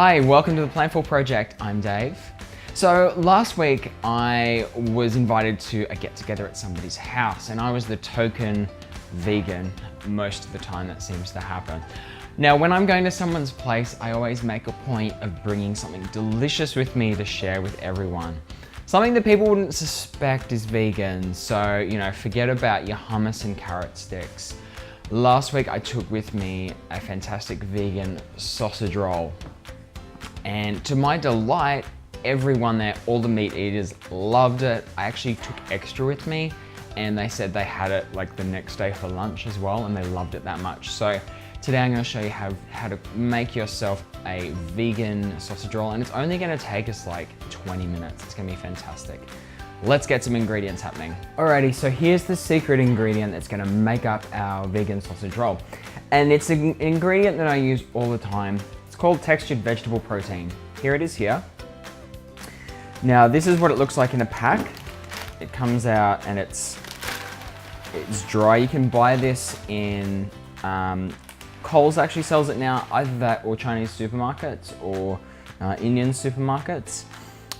Hi, welcome to the Planful Project. I'm Dave. So last week I was invited to a get-together at somebody's house and I was the token vegan. Most of the time that seems to happen. Now when I'm going to someone's place, I always make a point of bringing something delicious with me to share with everyone. Something that people wouldn't suspect is vegan, so forget about your hummus and carrot sticks. Last week I took with me a fantastic vegan sausage roll. And to my delight, everyone there, all the meat eaters loved it. I actually took extra with me and they said they had it like the next day for lunch as well and they loved it that much. So today I'm going to show you how to make yourself a vegan sausage roll, and it's only going to take us like 20 minutes. It's going to be fantastic. Let's get some ingredients happening. Alrighty, so here's the secret ingredient that's going to make up our vegan sausage roll. And it's an ingredient that I use all the time. It's called textured vegetable protein. Here it is here. Now this is what it looks like in a pack. It comes out and it's dry. You can buy this in, Coles actually sells it now, either that or Chinese supermarkets or Indian supermarkets.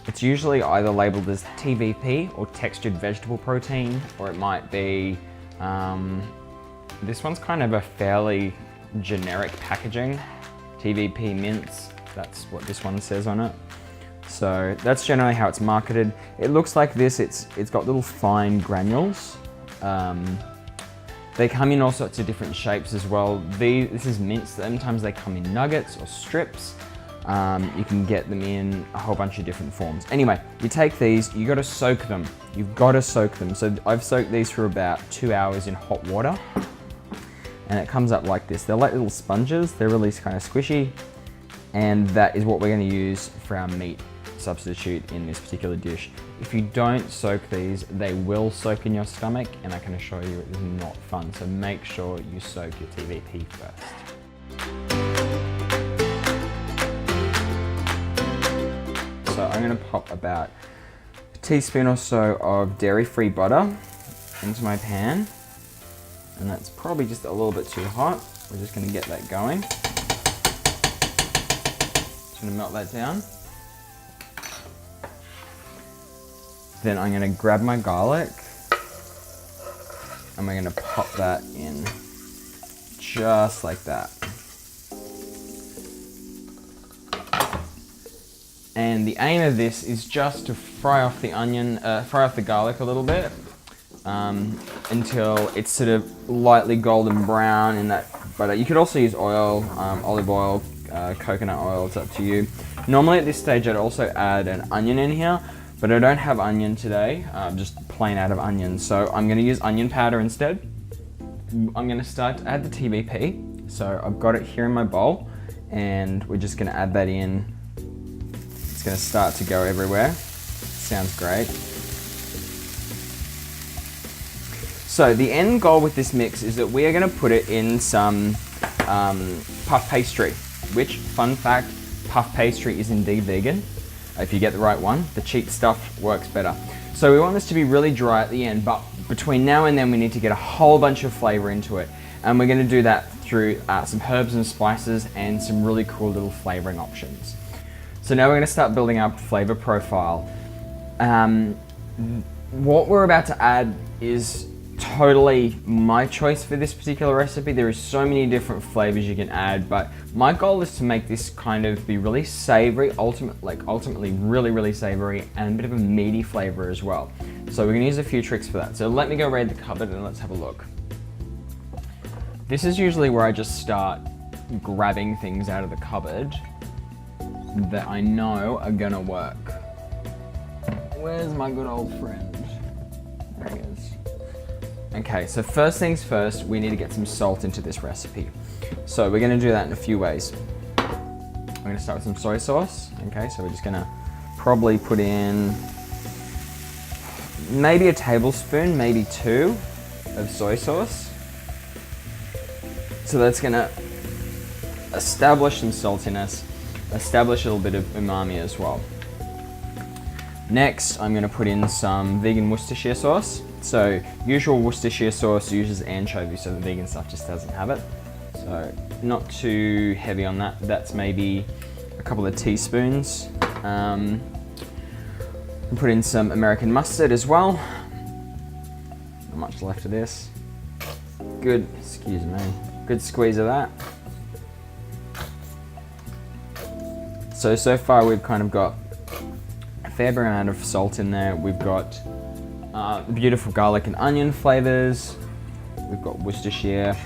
It's usually either labeled as TVP or textured vegetable protein, or it might be, this one's kind of a fairly generic packaging. TVP mince, that's what this one says on it. So that's generally how it's marketed. It looks like this, it's got little fine granules. They come in all sorts of different shapes as well. This is mince, sometimes they come in nuggets or strips. You can get them in a whole bunch of different forms. Anyway, you take these, you gotta soak them. You've gotta soak them. So I've soaked these for about 2 hours in hot water. And it comes up like this. They're like little sponges. They're really kind of squishy. And that is what we're gonna use for our meat substitute in this particular dish. If you don't soak these, they will soak in your stomach, and I can assure you it is not fun. So make sure you soak your TVP first. So I'm gonna pop about a teaspoon or so of dairy-free butter into my pan. And that's probably just a little bit too hot. We're just gonna get that going. Just gonna melt that down. Then I'm gonna grab my garlic and we're gonna pop that in just like that. And the aim of this is just to fry off the garlic a little bit until it's sort of lightly golden brown in that butter. You could also use oil, olive oil, coconut oil, it's up to you. Normally at this stage I'd also add an onion in here, but I don't have onion today, just plain out of onion. So I'm gonna use onion powder instead. I'm gonna start to add the TVP. So I've got it here in my bowl and we're just gonna add that in. It's gonna start to go everywhere. Sounds great. So the end goal with this mix is that we are gonna put it in some puff pastry, which, fun fact, puff pastry is indeed vegan. If you get the right one, the cheap stuff works better. So we want this to be really dry at the end, but between now and then we need to get a whole bunch of flavor into it. And we're gonna do that through some herbs and spices and some really cool little flavoring options. So now we're gonna start building our flavor profile. What we're about to add is totally my choice for this particular recipe. There is so many different flavors you can add, but my goal is to make this kind of be really savory, ultimately really savory, and a bit of a meaty flavor as well. So we're gonna use a few tricks for that. So let me go raid the cupboard and let's have a look. This is usually where I just start grabbing things out of the cupboard that I know are gonna work. Where's my good old friend? There he is. Okay, so first things first, we need to get some salt into this recipe. So we're gonna do that in a few ways. We're gonna start with some soy sauce. Okay, so we're just gonna probably put in maybe a tablespoon, maybe 2 of soy sauce. So that's gonna establish some saltiness, establish a little bit of umami as well. Next, I'm gonna put in some vegan Worcestershire sauce. So usual Worcestershire sauce uses anchovies, so the vegan stuff just doesn't have it. So not too heavy on that. That's maybe a couple of teaspoons. Put in some American mustard as well. Not much left of this. Good, excuse me, good squeeze of that. So far we've kind of got a fair amount of salt in there. We've got beautiful garlic and onion flavors. We've got Worcestershire.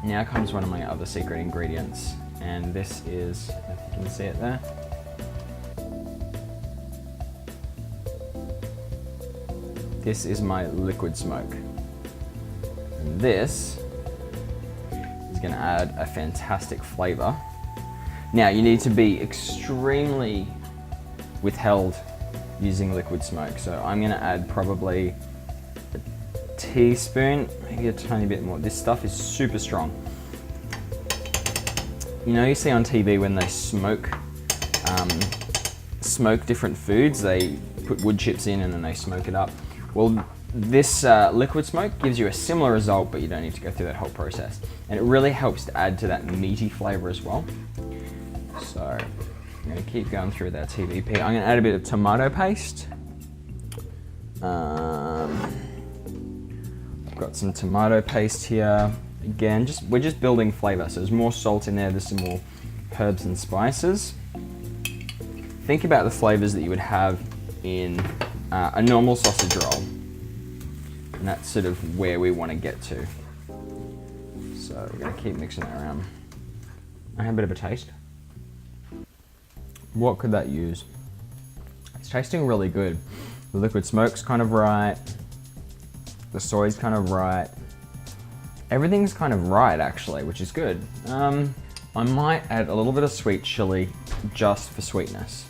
Now comes one of my other secret ingredients, and this is, if you can see it there. This is my liquid smoke. And this is gonna add a fantastic flavor. Now you need to be extremely withheld using liquid smoke. So I'm gonna add probably a teaspoon, maybe a tiny bit more. This stuff is super strong. You know, you see on TV when they smoke different foods, they put wood chips in and then they smoke it up. Well, this liquid smoke gives you a similar result, but you don't need to go through that whole process. And it really helps to add to that meaty flavor as well. So I'm gonna keep going through that TVP. I'm gonna add a bit of tomato paste. I've got some tomato paste here. Again, we're just building flavor. So there's more salt in there, there's some more herbs and spices. Think about the flavors that you would have in a normal sausage roll. And that's sort of where we want to get to. So we're gonna keep mixing that around. I have a bit of a taste. What could that use? It's tasting really good. The liquid smoke's kind of right. The soy's kind of right. Everything's kind of right actually, which is good. I might add a little bit of sweet chili just for sweetness.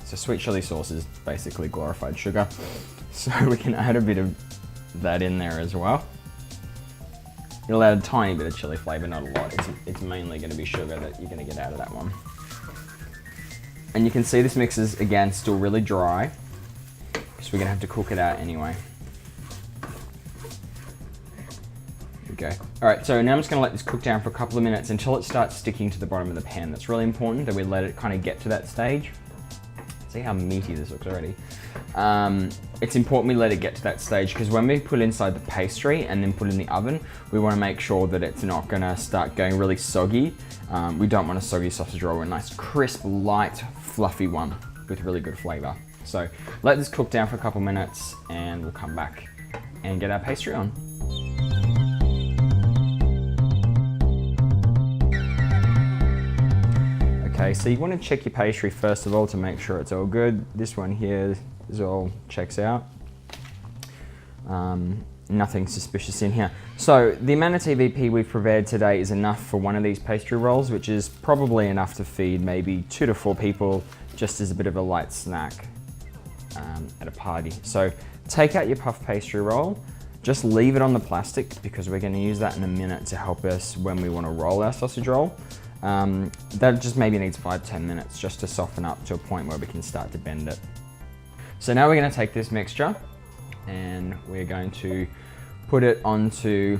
So sweet chili sauce is basically glorified sugar. So we can add a bit of that in there as well. It'll add a tiny bit of chili flavor, not a lot. It's mainly gonna be sugar that you're gonna get out of that one. And you can see this mix is, again, still really dry. So we're gonna have to cook it out anyway. There we go. All right, so now I'm just gonna let this cook down for a couple of minutes until it starts sticking to the bottom of the pan. That's really important that we let it kind of get to that stage. See how meaty this looks already. It's important we let it get to that stage because when we put it inside the pastry and then put it in the oven, we want to make sure that it's not going to start going really soggy. We don't want a soggy sausage roll. We want a nice, crisp, light, fluffy one with really good flavor. So let this cook down for a couple minutes and we'll come back and get our pastry on. Okay, so you want to check your pastry first of all to make sure it's all good. This one here is all checks out. Nothing suspicious in here. So the amount of TVP we've prepared today is enough for one of these pastry rolls, which is probably enough to feed maybe 2 to 4 people just as a bit of a light snack at a party. So take out your puff pastry roll, just leave it on the plastic because we're going to use that in a minute to help us when we want to roll our sausage roll. That just maybe needs 5-10 minutes just to soften up to a point where we can start to bend it. So now we're going to take this mixture and we're going to put it onto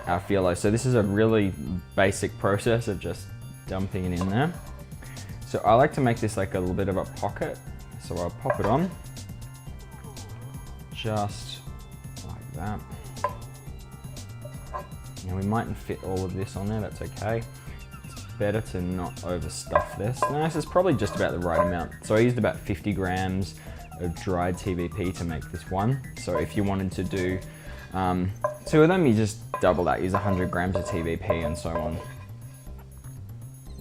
our phyllo. So this is a really basic process of just dumping it in there. So I like to make this like a little bit of a pocket. So I'll pop it on, just like that. Now we mightn't fit all of this on there, that's okay. Better to not overstuff this. No, this is probably just about the right amount. So I used about 50 grams of dried TVP to make this one. So if you wanted to do 2 of them, you just double that. Use 100 grams of TVP and so on.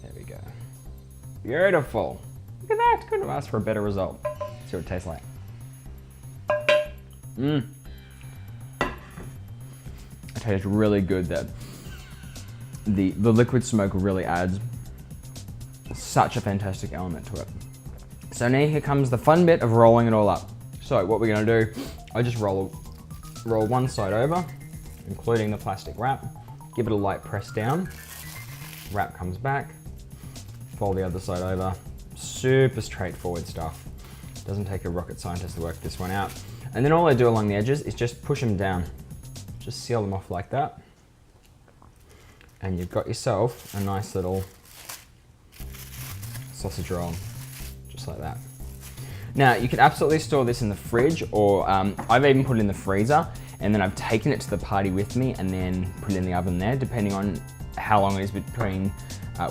There we go. Beautiful. Look at that. Couldn't have asked for a better result. Let's see what it tastes like. It tastes really good. That the liquid smoke really adds such a fantastic element to it. So now here comes the fun bit of rolling it all up. So what we're gonna do, I just roll one side over, including the plastic wrap, give it a light press down, wrap comes back, fold the other side over. Super straightforward stuff. Doesn't take a rocket scientist to work this one out. And then all I do along the edges is just push them down. Just seal them off like that. And you've got yourself a nice little sausage roll, just like that. Now, you can absolutely store this in the fridge, or I've even put it in the freezer, and then I've taken it to the party with me and then put it in the oven there, depending on how long it is between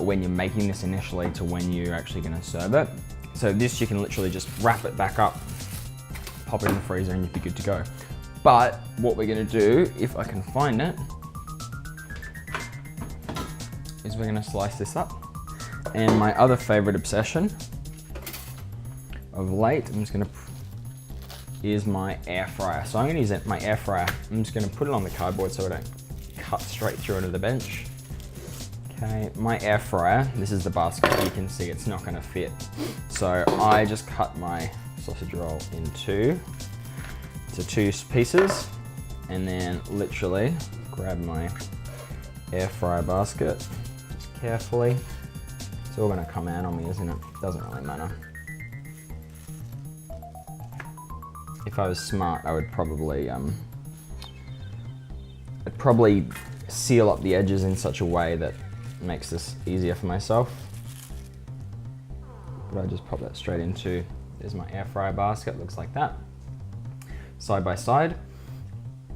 when you're making this initially to when you're actually gonna serve it. So this, you can literally just wrap it back up, pop it in the freezer, and you'd be good to go. But what we're gonna do, if I can find it, is we're gonna slice this up. And my other favorite obsession of late, is my air fryer. So I'm gonna use my air fryer. I'm just gonna put it on the cardboard so I don't cut straight through into the bench. Okay, my air fryer, this is the basket. You can see it's not gonna fit. So I just cut my sausage roll into two pieces, and then literally grab my air fryer basket, just carefully. It's all gonna come out on me, isn't it? Doesn't really matter. If I was smart, I would probably, I'd probably seal up the edges in such a way that makes this easier for myself. But I just pop that straight into, there's my air fryer basket, looks like that. Side by side.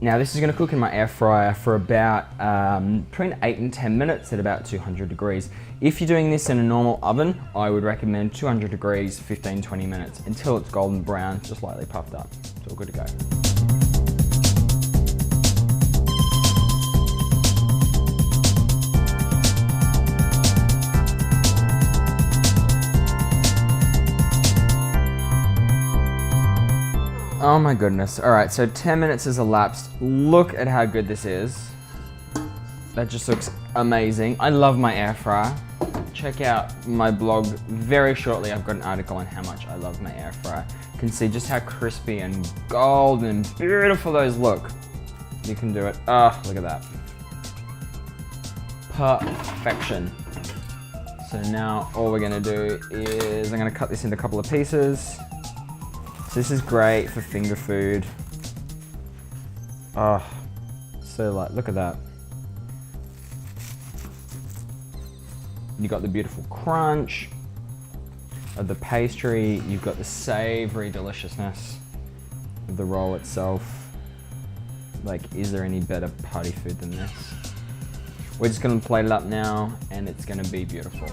Now this is gonna cook in my air fryer for about between 8 and 10 minutes at about 200 degrees. If you're doing this in a normal oven, I would recommend 200 degrees, 15-20 minutes until it's golden brown, just lightly puffed up. It's all good to go. Oh my goodness. All right, so 10 minutes has elapsed. Look at how good this is. That just looks amazing. I love my air fryer. Check out my blog very shortly. I've got an article on how much I love my air fryer. You can see just how crispy and golden and beautiful those look. You can do it. Oh, look at that. Perfection. So now all we're gonna do is I'm gonna cut this into a couple of pieces. So this is great for finger food. Oh, so light, look at that. You've got the beautiful crunch of the pastry. You've got the savory deliciousness of the roll itself. Like, is there any better party food than this? We're just gonna plate it up now, and it's gonna be beautiful.